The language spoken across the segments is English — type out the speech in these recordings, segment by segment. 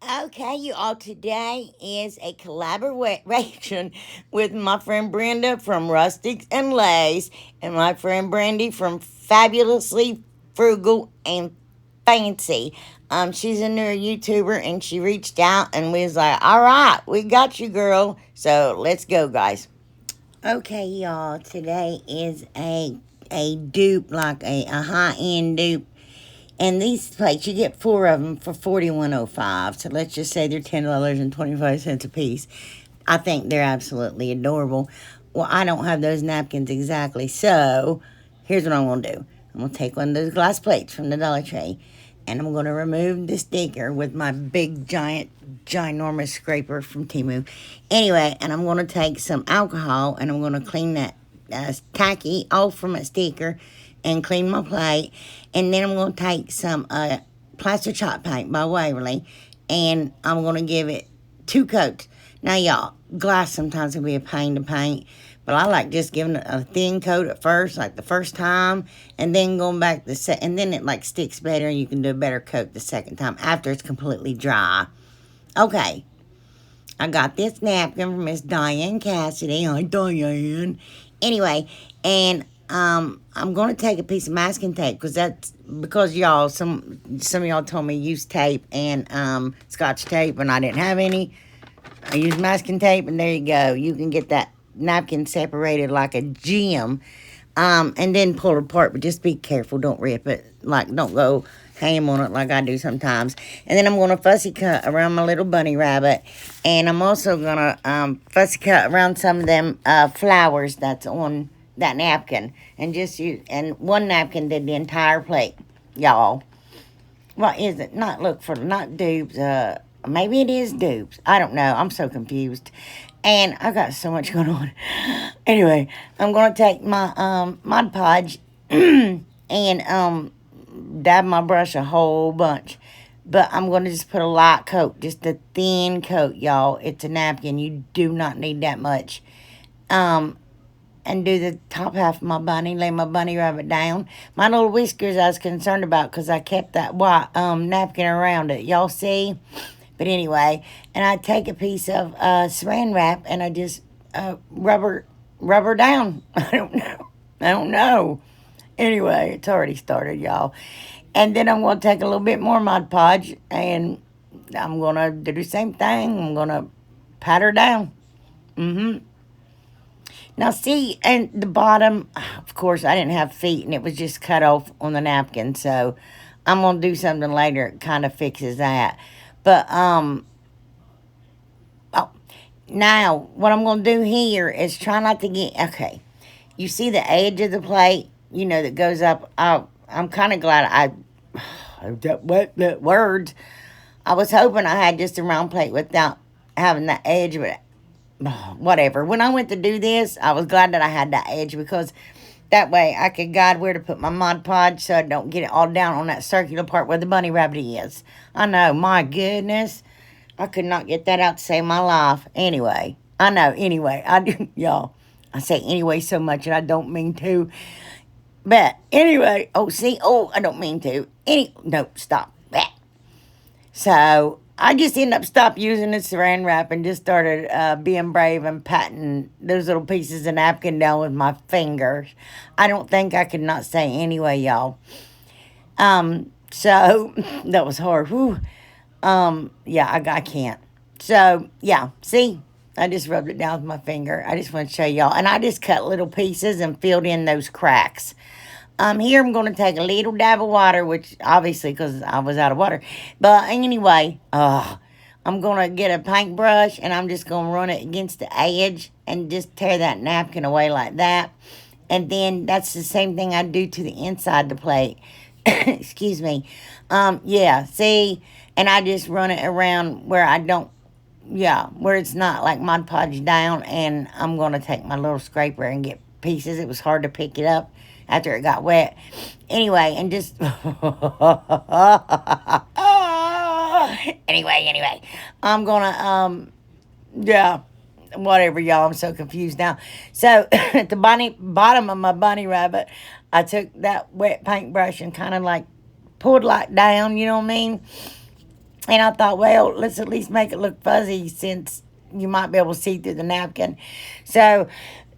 Okay, you all, today is a collaboration with my friend Brenda from Rustics and Lays and my friend Brandy from Fabulously Frugal and Fancy. She's a newer YouTuber and she reached out and we was like, all right, we got you, girl. So let's go, guys. Okay, y'all, today is a dupe, like a high-end dupe. And these plates, you get four of them for $41.05. So let's just say they're $10.25 a piece. I think they're absolutely adorable. Well, I don't have those napkins exactly. So here's what I'm going to do. I'm going to take one of those glass plates from the Dollar Tree. And I'm going to remove the sticker with my big, ginormous scraper from Temu. Anyway, and I'm going to take some alcohol and I'm going to clean that tacky off from a sticker and clean my plate. And then I'm going to take some plaster chalk paint by Waverly and I'm going to give it 2 coats. Now, y'all, glass sometimes can be a pain to paint, but I like just giving it a thin coat at first, like the first time, and then going back and then it like sticks better and you can do a better coat the second time after it's completely dry. Okay, I got this napkin from Miss Diane Cassidy. Hi, Diane. Anyway, and I'm going to take a piece of masking tape because y'all, some of y'all told me use tape and Scotch tape, and I didn't have any. I used masking tape, and there you go. You can get that napkin separated like a gem, and then pull it apart. But just be careful. Don't rip it. Like, don't go ham on it like I do sometimes. And then I'm going to fussy cut around my little bunny rabbit. And I'm also going to fussy cut around some of them flowers that's on that napkin. And one napkin did the entire plate, y'all. What is it? Not Dupes. Maybe it is Dupes. I don't know. I'm so confused. And I got so much going on. Anyway, I'm going to take my Mod Podge and dab my brush a whole bunch. But I'm going to just put a light coat, just a thin coat, y'all. It's a napkin. You do not need that much. And do the top half of my bunny, lay my bunny rabbit down. My little whiskers I was concerned about because I kept that white napkin around it. Y'all see? But anyway, and I take a piece of saran wrap and I just rubber down. I don't know. Anyway, it's already started, y'all. And then I'm going to take a little bit more Mod Podge and I'm going to do the same thing. I'm going to pat her down. Now, see, and the bottom, of course, I didn't have feet, and it was just cut off on the napkin, so I'm going to do something later that kind of fixes that. But, oh, now, what I'm going to do here is try not to okay, you see the edge of the plate, that goes up. I'm kind of glad that words. I was hoping I had just a round plate without having that edge, but whatever. When I went to do this, I was glad that I had that edge because that way I could guide where to put my Mod Podge so I don't get it all down on that circular part where the bunny rabbit is. I know, my goodness. I could not get that out to save my life. Anyway, I know, anyway. I do, y'all. I say anyway so much and I don't mean to. But anyway, I don't mean to. No, stop. That. So I just ended up stopped using the saran wrap and just started being brave and patting those little pieces of napkin down with my fingers. I don't think I could not say anyway, y'all. So that was hard. Whew. Yeah, I can't. So yeah, see, I just rubbed it down with my finger. I just want to show y'all, and I just cut little pieces and filled in those cracks. Here I'm going to take a little dab of water, which obviously because I was out of water. But anyway, I'm going to get a paintbrush and I'm just going to run it against the edge and just tear that napkin away like that. And then that's the same thing I do to the inside the plate. Excuse me. Yeah, see? And I just run it around where I don't, where it's not like Mod Podge down. And I'm going to take my little scraper and get pieces. It was hard to pick it up after it got wet. Anyway, and just... anyway. I'm gonna, whatever, y'all. I'm so confused now. So, at the bottom of my bunny rabbit, I took that wet paintbrush and kind of like pulled like down, you know what I mean? And I thought, well, let's at least make it look fuzzy since you might be able to see through the napkin. So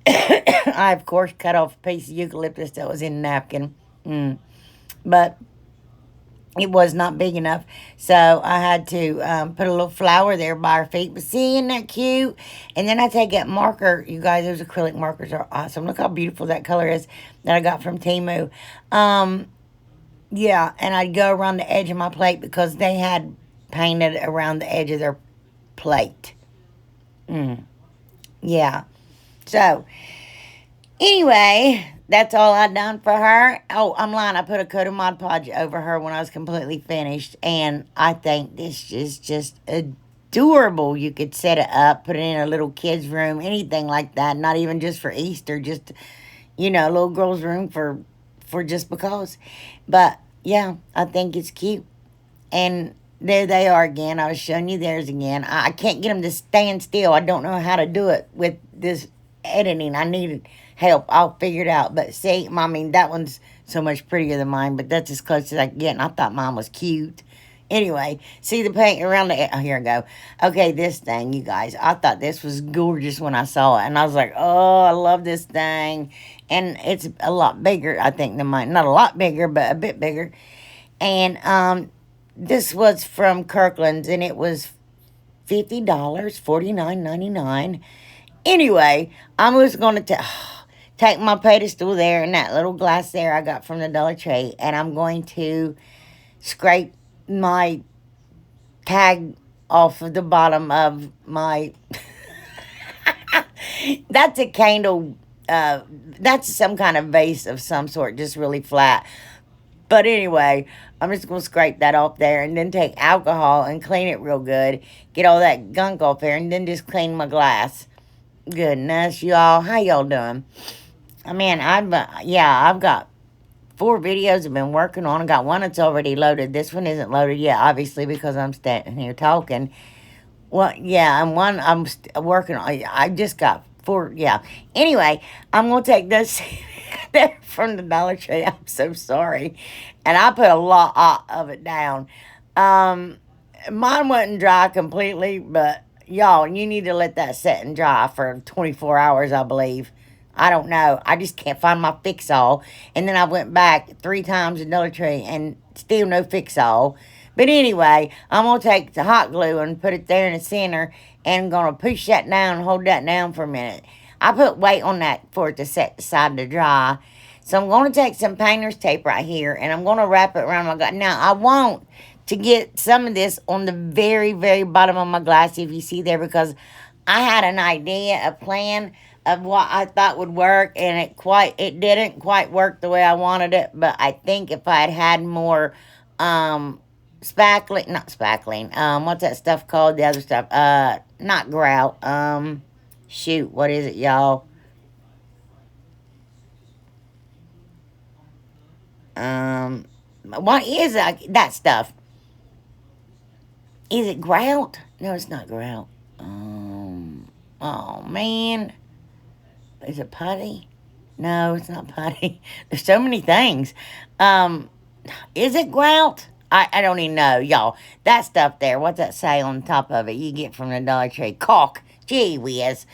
I, of course, cut off a piece of eucalyptus that was in the napkin. But it was not big enough. So I had to put a little flower there by her feet. But see, isn't that cute? And then I take that marker. You guys, those acrylic markers are awesome. Look how beautiful that color is that I got from Temu. Yeah, and I'd go around the edge of my plate because they had painted around the edge of their plate. Yeah. So, anyway, that's all I done for her. Oh, I'm lying. I put a coat of Mod Podge over her when I was completely finished. And I think this is just adorable. You could set it up, put it in a little kid's room, anything like that. Not even just for Easter, just, a little girl's room for just because. But, yeah, I think it's cute. And there they are again. I was showing you theirs again. I can't get them to stand still. I don't know how to do it with this editing. I needed help. I'll figure it out. But see, I mean, that one's so much prettier than mine, but that's as close as I can get, and I thought mine was cute. Anyway, see the paint around the... Oh, here I go. Okay, this thing, you guys. I thought this was gorgeous when I saw it, and I was like, oh, I love this thing. And it's a lot bigger, I think, than mine. Not a lot bigger, but a bit bigger. And, this was from Kirkland's, and it was $50, $49.99. Anyway, I'm just going to take my pedestal there and that little glass there I got from the Dollar Tree, and I'm going to scrape my tag off of the bottom of my... That's a candle... that's some kind of vase of some sort, just really flat. But anyway, I'm just going to scrape that off there and then take alcohol and clean it real good. Get all that gunk off there and then just clean my glass. Goodness, y'all. How y'all doing? I mean, I've got 4 videos I've been working on. I got one that's already loaded. This one isn't loaded yet, obviously, because I'm standing here talking. Well, yeah, and one I'm working on. I just got 4, yeah. Anyway, I'm going to take this there from the Dollar Tree. I'm so sorry. And I put a lot of it down. Mine wasn't dry completely, but y'all, you need to let that set and dry for 24 hours, I believe. I don't know. I just can't find my fix-all. And then I went back 3 times to Dollar Tree and still no fix-all. But anyway, I'm going to take the hot glue and put it there in the center and I'm going to push that down and hold that down for a minute. I put weight on that for it to set aside to dry. So I'm going to take some painter's tape right here and I'm going to wrap it around my glass. Now, I want to get some of this on the very, very bottom of my glass, if you see there, because I had an idea, a plan of what I thought would work, and it didn't quite work the way I wanted it. But I think if I had more spackling, not spackling, what's that stuff called? The other stuff, not grout, shoot, what is it, y'all? What is that stuff? Is it grout? No, it's not grout. Oh, man. Is it putty? No, it's not putty. There's so many things. Is it grout? I don't even know, y'all. That stuff there, what's that say on the top of it? You get from the Dollar Tree. Caulk. Gee whiz.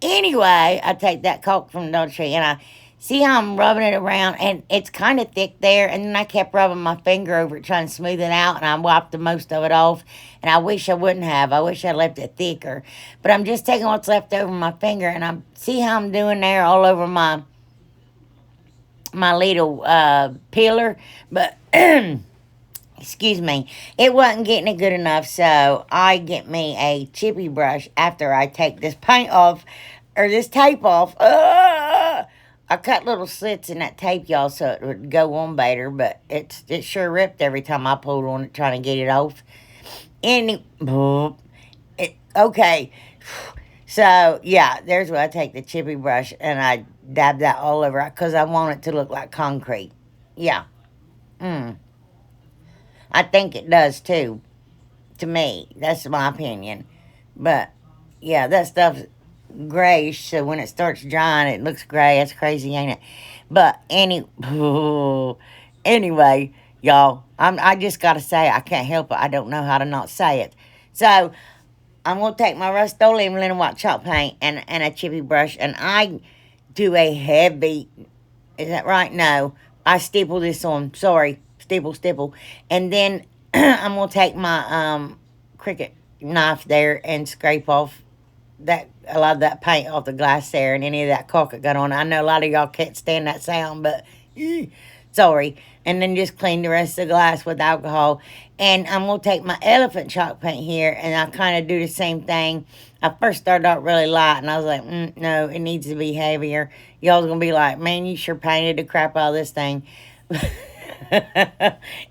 Anyway, I take that caulk from the Dollar Tree and I see how I'm rubbing it around, and it's kind of thick there, and then I kept rubbing my finger over it trying to smooth it out, and I wiped the most of it off, and I wish I wouldn't have. I wish I left it thicker, but I'm just taking what's left over my finger, and I see how I'm doing there all over my little peeler, but excuse me, it wasn't getting it good enough, so I get me a chippy brush after I take this paint off, or this tape off. I cut little slits in that tape, y'all, so it would go on better, but it sure ripped every time I pulled on it trying to get it off. Okay, so, yeah, there's where I take the chippy brush, and I dab that all over, because I want it to look like concrete. Yeah. I think it does, too, to me. That's my opinion. But, yeah, that stuff's grayish, so when it starts drying, it looks gray. That's crazy, ain't it? But, anyway, y'all, I just got to say, I can't help it. I don't know how to not say it. So, I'm going to take my Rust-Oleum linen white chalk paint and a chippy brush, and I do a heavy, is that right? No. I stipple this on. Sorry. Stipple. And then I'm going to take my Cricut knife there and scrape off that a lot of that paint off the glass there and any of that caulk that got on it. I know a lot of y'all can't stand that sound, but sorry. And then just clean the rest of the glass with alcohol. And I'm going to take my elephant chalk paint here, and I kind of do the same thing. I first started out really light, and I was like, no, it needs to be heavier. Y'all's going to be like, man, you sure painted the crap out of this thing.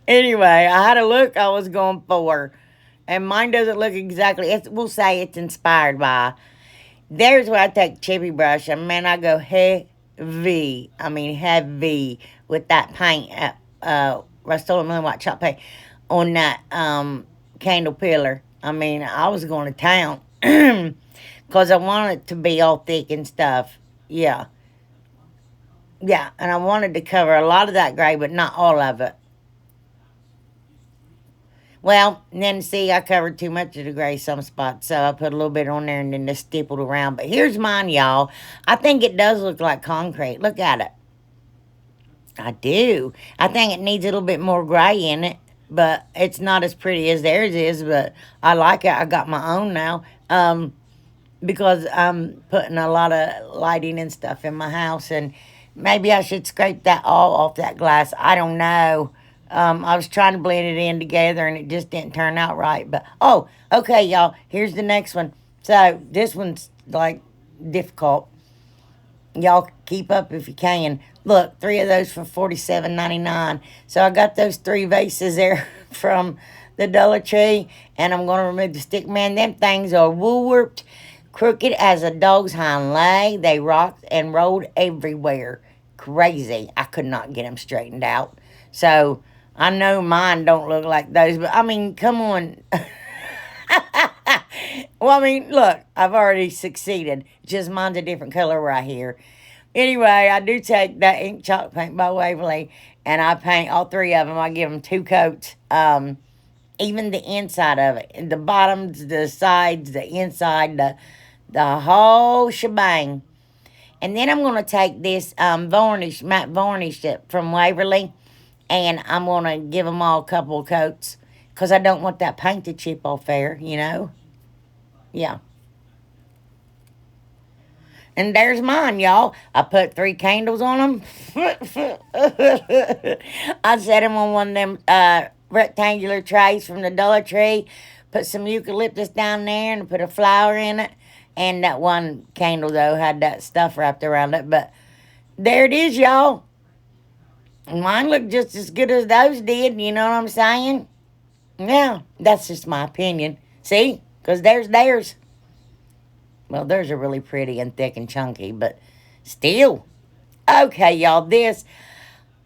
Anyway, I had a look I was going for. And mine doesn't look exactly, we'll say it's inspired by. There's where I take chippy brush, and man, I go heavy. I mean, heavy with that paint, Rust-Oleum Linen White Chalk paint on that candle pillar. I mean, I was going to town because I wanted it to be all thick and stuff. Yeah. Yeah, and I wanted to cover a lot of that gray, but not all of it. Well, and then see, I covered too much of the gray some spots, so I put a little bit on there and then just stippled around. But here's mine, y'all. I think it does look like concrete. Look at it. I do. I think it needs a little bit more gray in it, but it's not as pretty as theirs is, but I like it. I got my own now. Because I'm putting a lot of lighting and stuff in my house, and maybe I should scrape that all off that glass. I don't know. I was trying to blend it in together, and it just didn't turn out right. But, oh, okay, y'all. Here's the next one. So, this one's, like, difficult. Y'all keep up if you can. Look, 3 of those for $47.99. So, I got those 3 vases there from the Dollar Tree, and I'm going to remove the stick. Man, them things are wool-warped, crooked as a dog's hind leg. They rocked and rolled everywhere. Crazy. I could not get them straightened out. So, I know mine don't look like those, but I mean, come on. Well, I mean, look, I've already succeeded. Just mine's a different color right here. Anyway, I do take that ink chalk paint by Waverly, and I paint all 3 of them. I give them 2 coats. Even the inside of it. The bottoms, the sides, the inside, the whole shebang. And then I'm going to take this varnish, matte varnish from Waverly, and I'm going to give them all a couple of coats because I don't want that paint to chip off there, you know. Yeah. And there's mine, y'all. I put 3 candles on them. I set them on one of them rectangular trays from the Dollar Tree. Put some eucalyptus down there and put a flower in it. And that one candle, though, had that stuff wrapped around it. But there it is, y'all. Mine looked just as good as those did. You know what I'm saying? Yeah, that's just my opinion. See? Because there's theirs. Well, theirs are really pretty and thick and chunky, but still. Okay, y'all, this,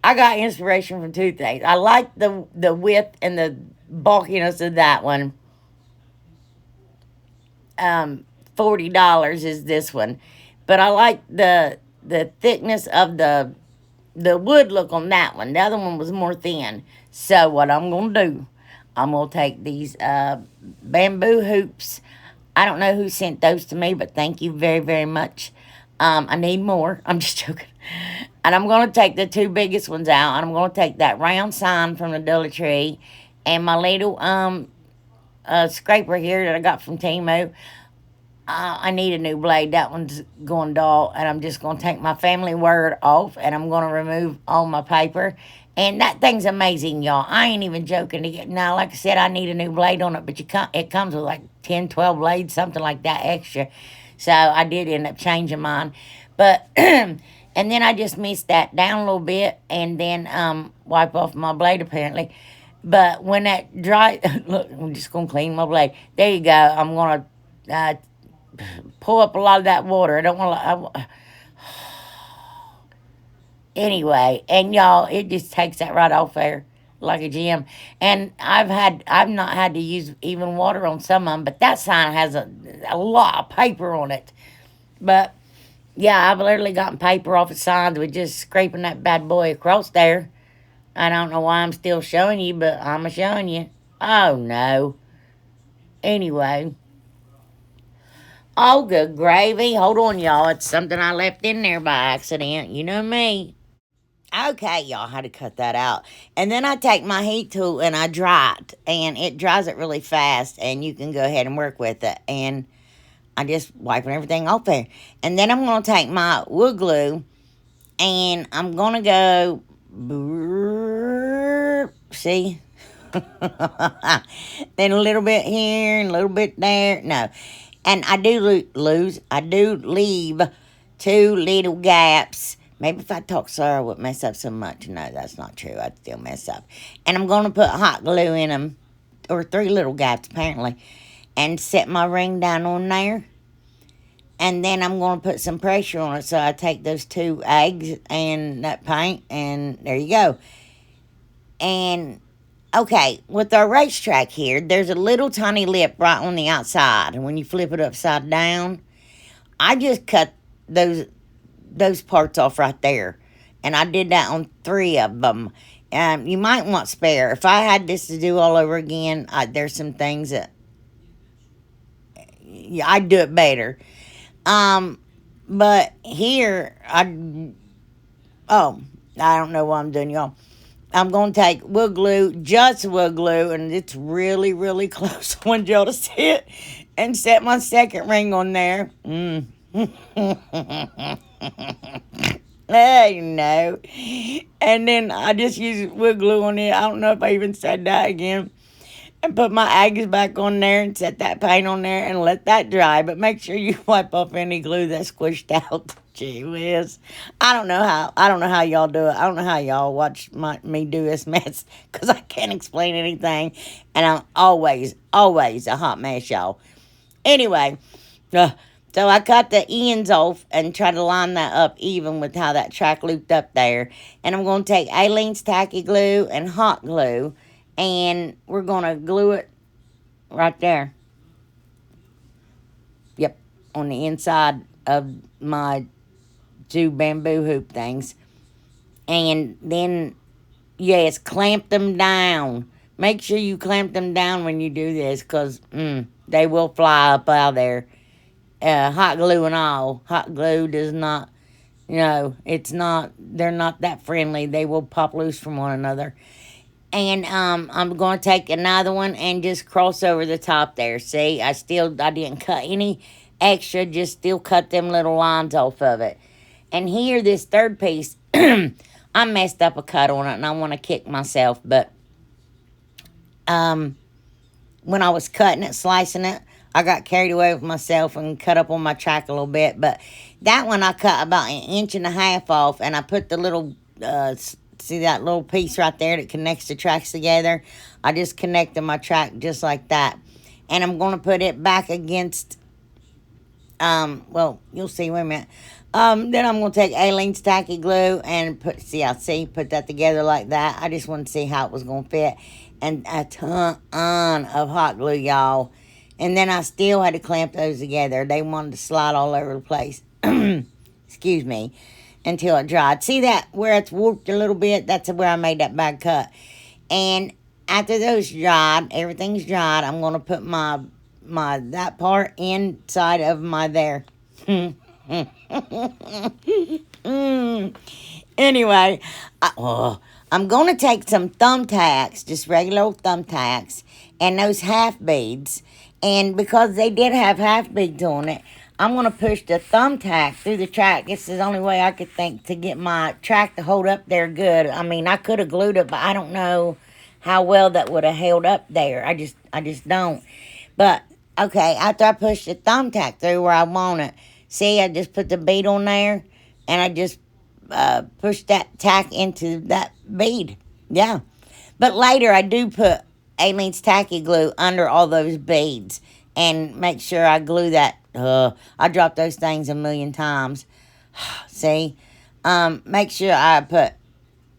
I got inspiration from 2 things. I like the width and the bulkiness of that one. $40 is this one. But I like the thickness of the wood look on that one. The other one was more thin. So what I'm going to do, I'm going to take these bamboo hoops. I don't know who sent those to me, but thank you very, very much. I need more. I'm just joking. And I'm going to take the 2 biggest ones out, and I'm going to take that round sign from the Dollar Tree and my little scraper here that I got from Temu. I need a new blade. That one's going dull, and I'm just going to take my family word off, and I'm going to remove all my paper. And that thing's amazing, y'all. I ain't even joking. Now, like I said, I need a new blade on it, but it comes with like 10, 12 blades, something like that extra. So I did end up changing mine. But, and then I just missed that down a little bit and then wipe off my blade, apparently. But when that dry, look, I'm just going to clean my blade. There you go. I'm going to pull up a lot of that water. I don't want to... Anyway, and y'all, it just takes that right off there like a gem. And I've not had to use even water on some of them, but that sign has a lot of paper on it. But yeah, I've literally gotten paper off the signs with just scraping that bad boy across there. I don't know why I'm still showing you, but I'm showing you. Oh, no. Anyway. Oh, good gravy. Hold on, y'all. It's something I left in there by accident. You know me. Okay, y'all, had to cut that out. And then I take my heat tool and I dry it. And it dries it really fast. And you can go ahead and work with it. And I just wiping everything off there. And then I'm going to take my wood glue. And I'm going to go... See? Then a little bit here and a little bit there. No. And I do leave 2 little gaps. Maybe if I talk slow, I would mess up so much. No, that's not true. I'd still mess up. And I'm going to put hot glue in them. Or 3 little gaps, apparently. And set my ring down on there. And then I'm going to put some pressure on it. So I take those 2 eggs and that paint. And there you go. And... okay, with our racetrack here, there's a little tiny lip right on the outside. And when you flip it upside down, I just cut those parts off right there. And I did that on 3 of them. You might want spare. If I had this to do all over again, there's some things that I'd do it better. But here, I don't know what I'm doing, y'all. I'm going to take wood glue, just wood glue, and it's really, really close. I want y'all to see it. And set my second ring on there. Hey, no. And then I just use wood glue on it. I don't know if I even said that again. And put my eggs back on there and set that paint on there and let that dry. But make sure you wipe off any glue that's squished out. Gee whiz. I don't know how y'all do it. I don't know how y'all watch me do this mess. Because I can't explain anything. And I'm always a hot mess, y'all. Anyway. So I cut the ends off and try to line that up even with how that track looped up there. And I'm going to take Aleene's tacky glue and hot glue. And we're going to glue it right there. Yep, on the inside of my 2 bamboo hoop things. And then, yes, clamp them down. Make sure you clamp them down when you do this because they will fly up out of there. Hot glue and all. Hot glue does not, they're not that friendly. They will pop loose from one another. And I'm going to take another one and just cross over the top there. See, I didn't cut any extra, just still cut them little lines off of it. And here, this third piece, I messed up a cut on it, and I want to kick myself. But when I was cutting it, slicing it, I got carried away with myself and cut up on my track a little bit. But that one I cut about 1.5 inches off, and I put the little... see that little piece right there that connects the tracks together? I just connected my track just like that. And I'm going to put it back against, well, you'll see, wait a minute. Then I'm going to take Aleene's tacky glue and put that together like that. I just wanted to see how it was going to fit. And a ton of hot glue, y'all. And then I still had to clamp those together. They wanted to slide all over the place. Excuse me. Until it dried. See that where it's warped a little bit? That's where I made that bad cut. And after those dried, everything's dried, I'm going to put that part inside of my there. Anyway, I'm going to take some thumbtacks, just regular old thumbtacks, and those half beads. And because they did have half beads on it, I'm going to push the thumbtack through the track. This is the only way I could think to get my track to hold up there good. I mean, I could have glued it, but I don't know how well that would have held up there. I just don't. But, okay, after I push the thumbtack through where I want it, see, I just put the bead on there, and I just push that tack into that bead. Yeah. But later, I do put Aleene's tacky glue under all those beads and make sure I glue that. I dropped those things a million times. See? Make sure I put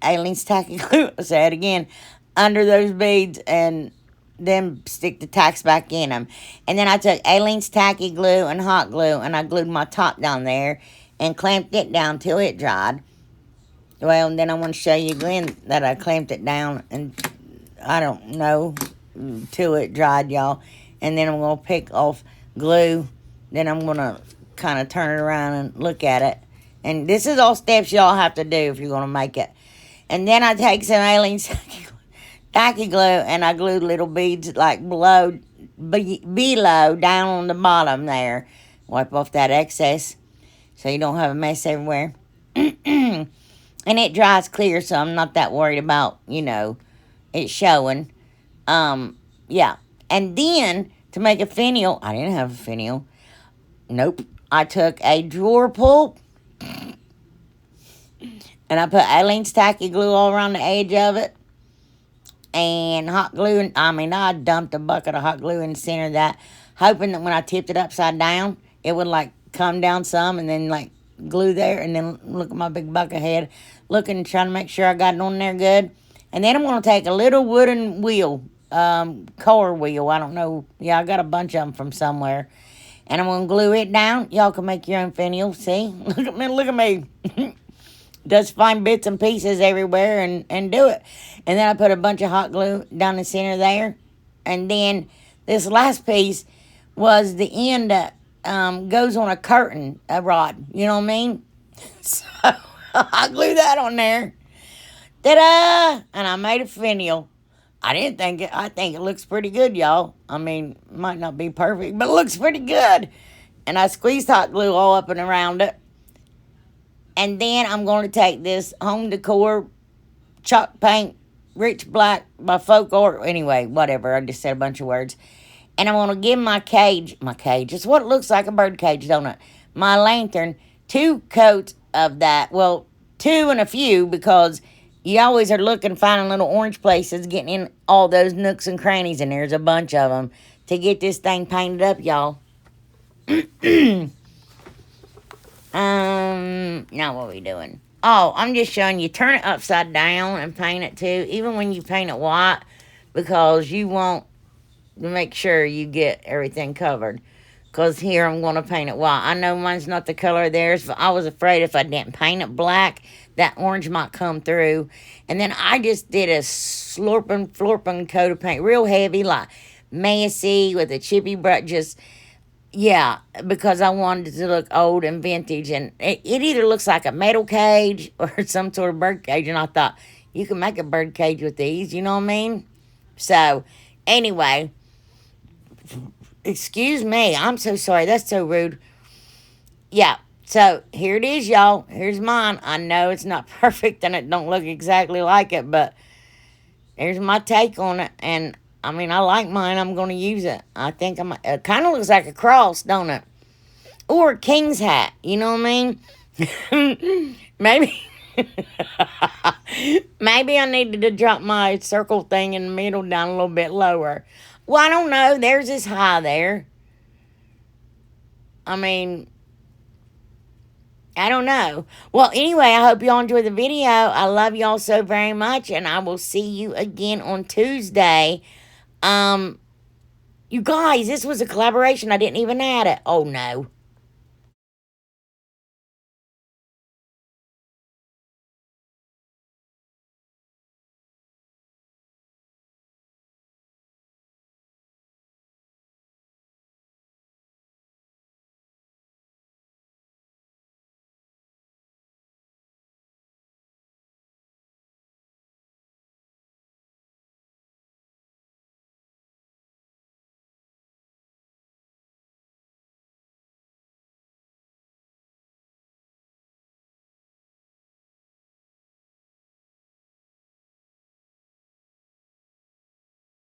Aleene's tacky glue, I'll say it again, under those beads and then stick the tacks back in them. And then I took Aleene's tacky glue and hot glue and I glued my top down there and clamped it down till it dried. Well, and then I want to show you again that I clamped it down, and I don't know, till it dried, y'all. And then I'm going to pick off glue. Then I'm going to kind of turn it around and look at it. And this is all steps y'all have to do if you're going to make it. And then I take some alien tacky glue, and I glue little beads like below down on the bottom there. Wipe off that excess so you don't have a mess everywhere. And it dries clear, so I'm not that worried about, it showing. Yeah. And then, to make a finial, I didn't have a finial. Nope. I took a drawer pull, and I put Aleene's tacky glue all around the edge of it. And hot glue, I dumped a bucket of hot glue in the center of that, hoping that when I tipped it upside down, it would, come down some, and then, glue there, and then look at my big bucket head, looking, trying to make sure I got it on there good. And then I'm going to take a little wooden wheel, car wheel, I don't know, yeah, I got a bunch of them from somewhere, and I'm going to glue it down. Y'all can make your own finial, see? Look at me. Just find bits and pieces everywhere and do it. And then I put a bunch of hot glue down the center there. And then this last piece was the end that goes on a curtain, a rod. You know what I mean? So I glued that on there. Ta-da! And I made a finial. I think it looks pretty good, y'all. Might not be perfect, but it looks pretty good. And I squeezed hot glue all up and around it. And then I'm going to take this home decor chalk paint, rich black by folk art. Anyway, whatever. I just said a bunch of words. And I'm going to give my cage, it's what it looks like, a bird cage, don't it? My lantern, 2 coats of that. Well, 2 and a few, because you always are looking, finding little orange places, getting in all those nooks and crannies, and there's a bunch of them, to get this thing painted up, y'all. Now what are we doing? Oh, I'm just showing you, turn it upside down and paint it too, even when you paint it white, because you want to make sure you get everything covered. Because here I'm going to paint it white. I know mine's not the color of theirs, but I was afraid if I didn't paint it black, that orange might come through. And then I just did a florping coat of paint, real heavy, like messy, with a chippy brush, just... Yeah, because I wanted it to look old and vintage, and it either looks like a metal cage or some sort of bird cage, and I thought, you can make a bird cage with these, you know what I mean? So, anyway, excuse me, I'm so sorry, that's so rude. Yeah, so here it is, y'all. Here's mine. I know it's not perfect, and it don't look exactly like it, but there's my take on it, and I like mine. I'm going to use it. I think it kind of looks like a cross, don't it? Or a king's hat. You know what I mean? Maybe. Maybe I needed to drop my circle thing in the middle down a little bit lower. Well, I don't know. Theirs is high there. I don't know. Well, anyway, I hope y'all enjoyed the video. I love y'all so very much, and I will see you again on Tuesday. You guys, this was a collaboration. I didn't even add it. Oh, no.